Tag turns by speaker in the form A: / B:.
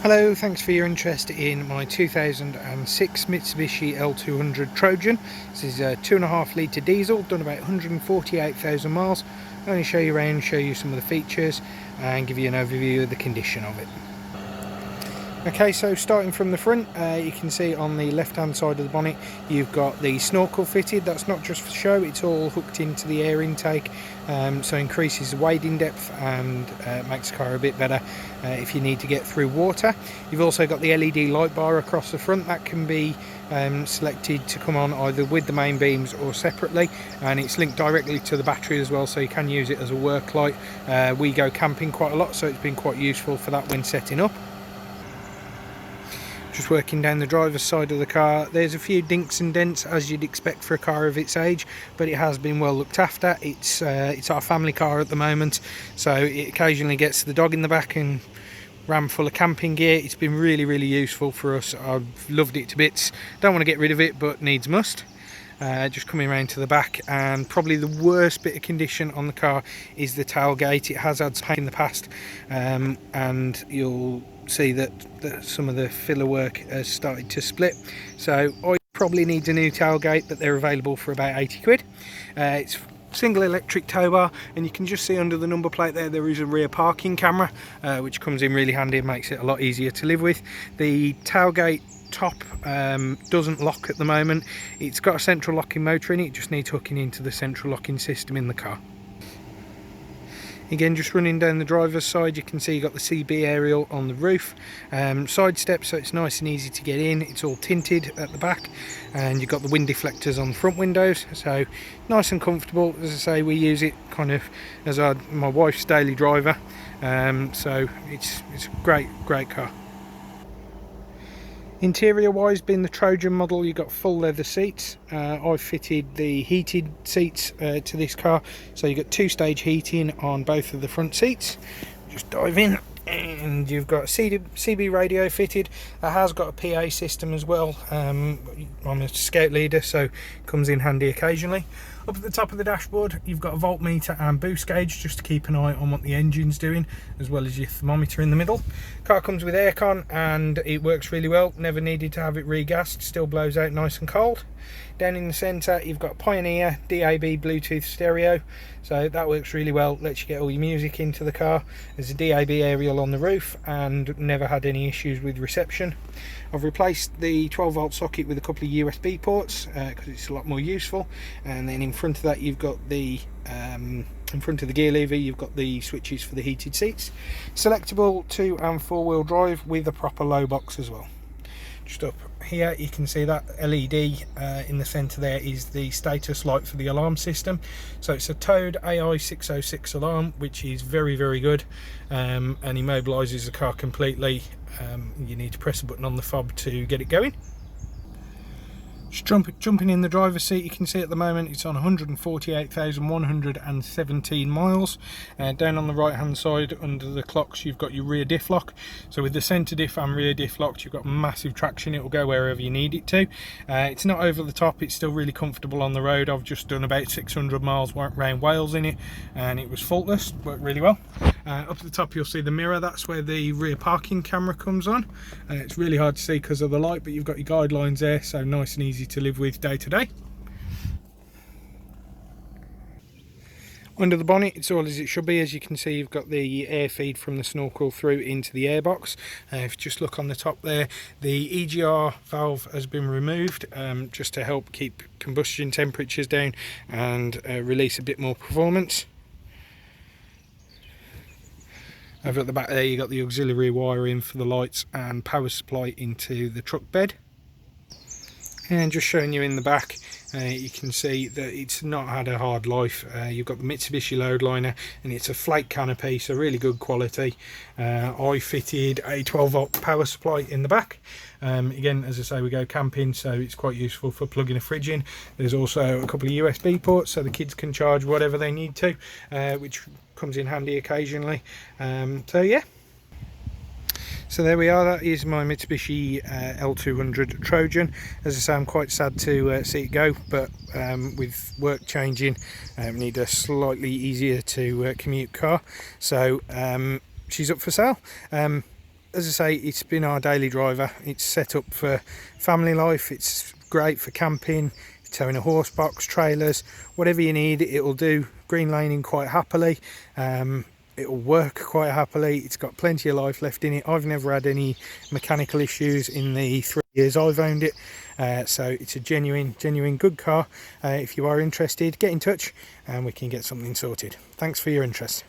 A: Hello, thanks for your interest in my 2006 Mitsubishi L200 Trojan. This is a 2.5 litre diesel, done about 148,000 miles. I'm going to show you around, show you some of the features and give you an overview of the condition of it. Okay, so starting from the front, you can see on the left hand side of the bonnet you've got the snorkel fitted. That's not just for show, it's all hooked into the air intake, so increases the wading depth and makes the car a bit better if you need to get through water. You've also got the LED light bar across the front that can be selected to come on either with the main beams or separately, and it's linked directly to the battery as well, so you can use it as a work light. We go camping quite a lot, so it's been quite useful for that when setting up. Just working down the driver's side of the car, there's a few dinks and dents as you'd expect for a car of its age, but it has been well looked after. It's our family car at the moment, so it occasionally gets the dog in the back and ram full of camping gear. It's been really useful for us. I've loved it to bits. Don't want to get rid of it, but needs must. Just coming around to the back, and probably the worst bit of condition on the car is the tailgate. It has had paint in the past, and you'll see that some of the filler work has started to split, so I probably need a new tailgate, but they're available for about 80 quid. It's single electric tow bar, and you can just see under the number plate there is a rear parking camera, which comes in really handy and makes it a lot easier to live with. The tailgate top doesn't lock at the moment. It's got a central locking motor in it, just needs hooking into the central locking system in the car. Again, just running down the driver's side, you can see you've got the CB aerial on the roof, side steps, so it's nice and easy to get in. It's all tinted at the back, and you've got the wind deflectors on the front windows, so nice and comfortable. As I say, we use it kind of as my wife's daily driver, so it's a great car. Interior wise, being the Trojan model, you've got full leather seats. I've fitted the heated seats to this car, so you've got 2-stage heating on both of the front seats. Just dive in, and you've got a CB radio fitted. It has got a PA system as well. I'm a scout leader, so it comes in handy occasionally. Up at the top of the dashboard, you've got a voltmeter and boost gauge, just to keep an eye on what the engine's doing, as well as your thermometer in the middle. Car comes with aircon, and it works really well. Never needed to have it regassed, still blows out nice and cold. Down in the centre, you've got Pioneer DAB Bluetooth stereo, so that works really well. Lets you get all your music into the car. There's a DAB aerial on the roof, and never had any issues with reception. I've replaced the 12-volt socket with a couple of USB ports because it's a lot more useful. And then in front of that, you've got the in front of the gear lever, you've got the switches for the heated seats. Selectable 2- and 4-wheel drive with a proper low box as well. Just up here, you can see that LED in the centre there is the status light for the alarm system. So it's a Toad AI 606 alarm, which is very good, and immobilises the car completely. You need to press a button on the fob to get it going. Just jumping in the driver's seat, you can see at the moment it's on 148,117 miles. Down on the right hand side under the clocks, you've got your rear diff lock. So with the centre diff and rear diff locked, you've got massive traction. It will go wherever you need it to. It's not over the top, it's still really comfortable on the road. I've just done about 600 miles around Wales in it, and it was faultless, worked really well. Up at the top you'll see the mirror, that's where the rear parking camera comes on. It's really hard to see because of the light, but you've got your guidelines there, so nice and easy to live with day to day. Under the bonnet, it's all as it should be. As you can see, you've got the air feed from the snorkel through into the airbox. If you just look on the top there, the EGR valve has been removed, just to help keep combustion temperatures down and release a bit more performance. Over at the back there, you've got the auxiliary wiring for the lights and power supply into the truck bed. And just showing you in the back, you can see that it's not had a hard life. You've got the Mitsubishi load liner, and it's a flake canopy, so really good quality. I fitted a 12-volt power supply in the back. Again, as I say, we go camping, so it's quite useful for plugging a fridge in. There's also a couple of USB ports, so the kids can charge whatever they need to, which comes in handy occasionally. So yeah. So there we are, that is my Mitsubishi L200 Trojan. As I say, I'm quite sad to see it go, but with work changing, need a slightly easier to commute car. So she's up for sale. as I say, it's been our daily driver. It's set up for family life. It's great for camping, towing a horse box, trailers, whatever you need, it'll do. Green laning quite happily. It'll work quite happily. It's got plenty of life left in it. I've never had any mechanical issues in the 3 years I've owned it. So it's a genuine good car. If you are interested, get in touch and we can get something sorted. Thanks for your interest.